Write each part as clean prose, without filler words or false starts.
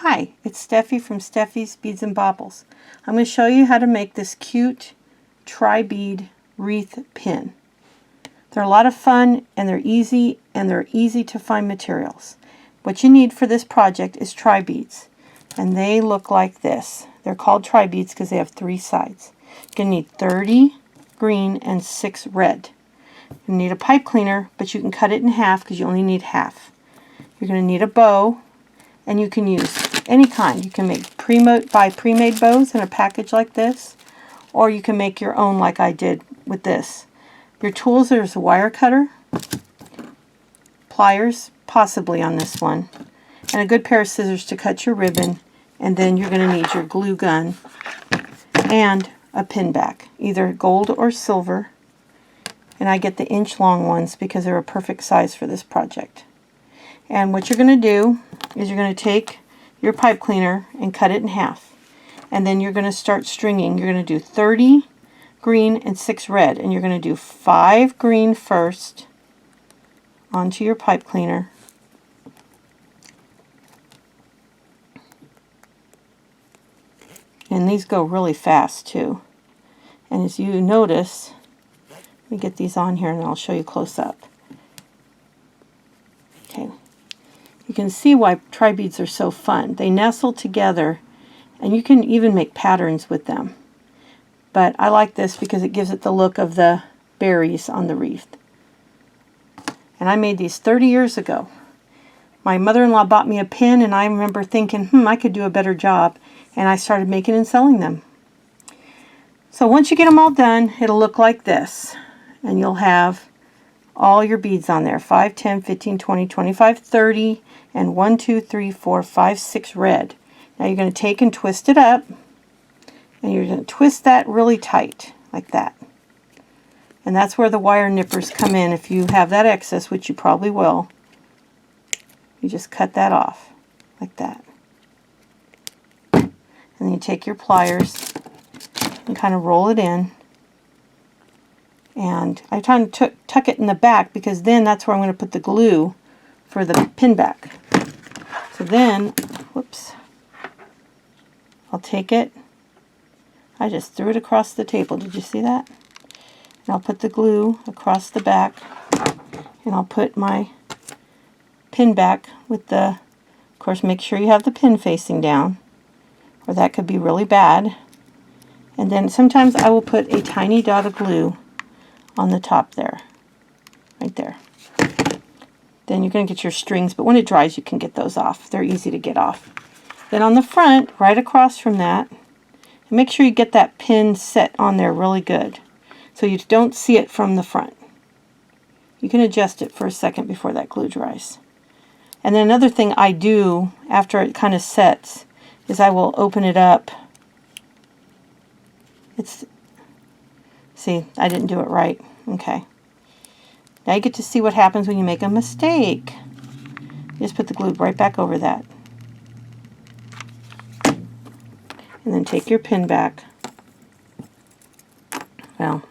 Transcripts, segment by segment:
Hi, it's Steffi from Steffi's Beads and Baubles. I'm going to show you how to make this cute tri-bead wreath pin. They're a lot of fun and they're easy to find materials. What you need for this project is tri-beads, and they look like this. They're called tri-beads because they have 3 sides. You're going to need 30 green and 6 red. You need a pipe cleaner, but you can cut it in half because you only need half. You're going to need a bow, and you can use any kind. You can buy pre-made bows in a package like this, or you can make your own like I did with this. Your tools, there's a wire cutter, pliers, possibly on this one, and a good pair of scissors to cut your ribbon, and then you're going to need your glue gun and a pin back, either gold or silver, and I get the inch-long ones because they're a perfect size for this project. And what you're going to do is you're going to take your pipe cleaner and cut it in half. And then you're going to start stringing. You're going to do 30 green and 6 red. And you're going to do 5 green first onto your pipe cleaner. And these go really fast too. And as you notice, let me get these on here and I'll show you close up. Okay. You can see why tri-beads are so fun. They nestle together, and you can even make patterns with them. But I like this because it gives it the look of the berries on the wreath. And I made these 30 years ago. My mother-in-law bought me a pin, and I remember thinking, I could do a better job. And I started making and selling them. So once you get them all done, it'll look like this. And you'll have all your beads on there, 5, 10, 15, 20, 25, 30, and 1, 2, 3, 4, 5, 6 red. Now you're going to take and twist it up, and you're going to twist that really tight, like that. And that's where the wire nippers come in. If you have that excess, which you probably will, you just cut that off, like that. And then you take your pliers and kind of roll it in. And I try to tuck it in the back because then that's where I'm going to put the glue for the pin back. So then, whoops, I'll take it. I just threw it across the table. Did you see that? And I'll put the glue across the back, and I'll put my pin back with the, of course, make sure you have the pin facing down, or that could be really bad. And then sometimes I will put a tiny dot of glue on the top there, right there. Then you're going to get your strings, but when it dries you can get those off. They're easy to get off. Then on the front, right across from that, and make sure you get that pin set on there really good so you don't see it from the front. You can adjust it for a second before that glue dries. And then another thing I do after it kind of sets is I will open it up. See, I didn't do it right. Okay. Now you get to see what happens when you make a mistake. You just put the glue right back over that. And then take your pin back. Well,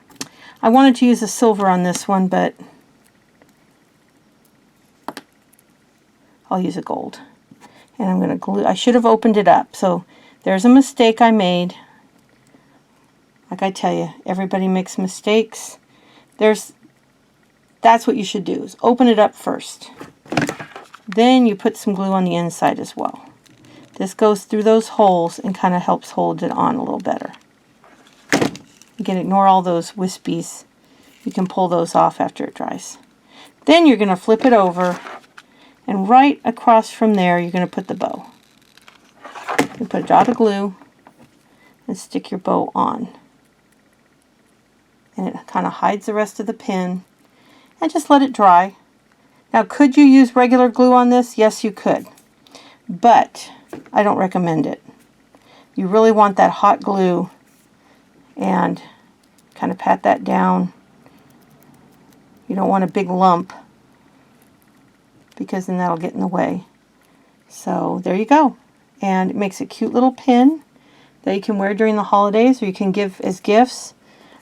I wanted to use a silver on this one, but I'll use a gold. And I'm going to glue. I should have opened it up. So there's a mistake I made. Like I tell you, everybody makes mistakes. That's what you should do, is open it up first. Then you put some glue on the inside as well. This goes through those holes and kind of helps hold it on a little better. You can ignore all those wispies. You can pull those off after it dries. Then you're going to flip it over, and right across from there you're going to put the bow. You put a dot of glue and stick your bow on. And it kind of hides the rest of the pin, and just let it dry. Now, could you use regular glue on this? Yes, you could, but I don't recommend it. You really want that hot glue, and kind of pat that down. You don't want a big lump because then that'll get in the way. So there you go, and it makes a cute little pin that you can wear during the holidays, or you can give as gifts.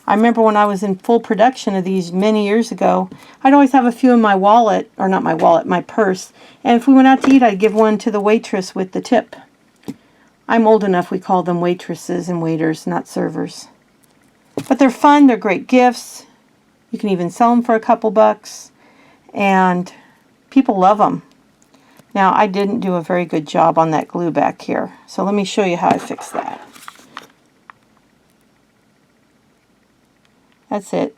I remember when I was in full production of these many years ago, I'd always have a few in my wallet, or not my wallet, my purse. And if we went out to eat, I'd give one to the waitress with the tip. I'm old enough we call them waitresses and waiters, not servers. But they're fun, they're great gifts. You can even sell them for a couple bucks. And people love them. Now, I didn't do a very good job on that glue back here. So let me show you how I fix that. That's it.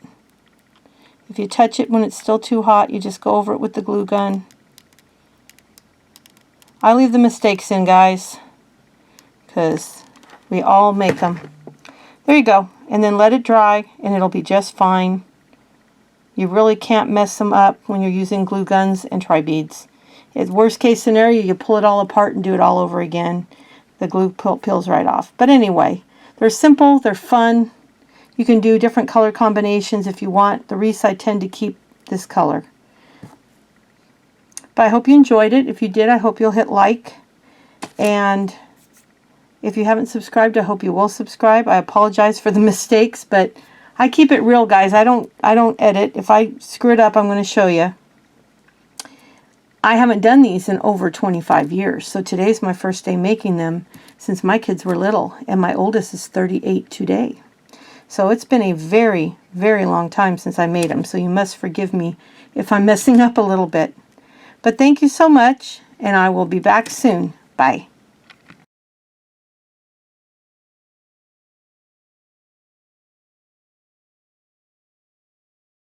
If you touch it when it's still too hot, you just go over it with the glue gun. I leave the mistakes in, guys, because we all make them. There you go. And then let it dry, and it'll be just fine. You really can't mess them up when you're using glue guns and tri-beads. Worst case scenario, you pull it all apart and do it all over again. The glue peels right off. But anyway, they're simple, they're fun. You can do different color combinations if you want. The wreaths I tend to keep this color. But I hope you enjoyed it. If you did, I hope you'll hit like. And if you haven't subscribed, I hope you will subscribe. I apologize for the mistakes, but I keep it real, guys. I don't edit. If I screw it up, I'm going to show you. I haven't done these in over 25 years, so today's my first day making them since my kids were little, and my oldest is 38 today. So it's been a very, very long time since I made them, so you must forgive me if I'm messing up a little bit. But thank you so much, and I will be back soon. Bye.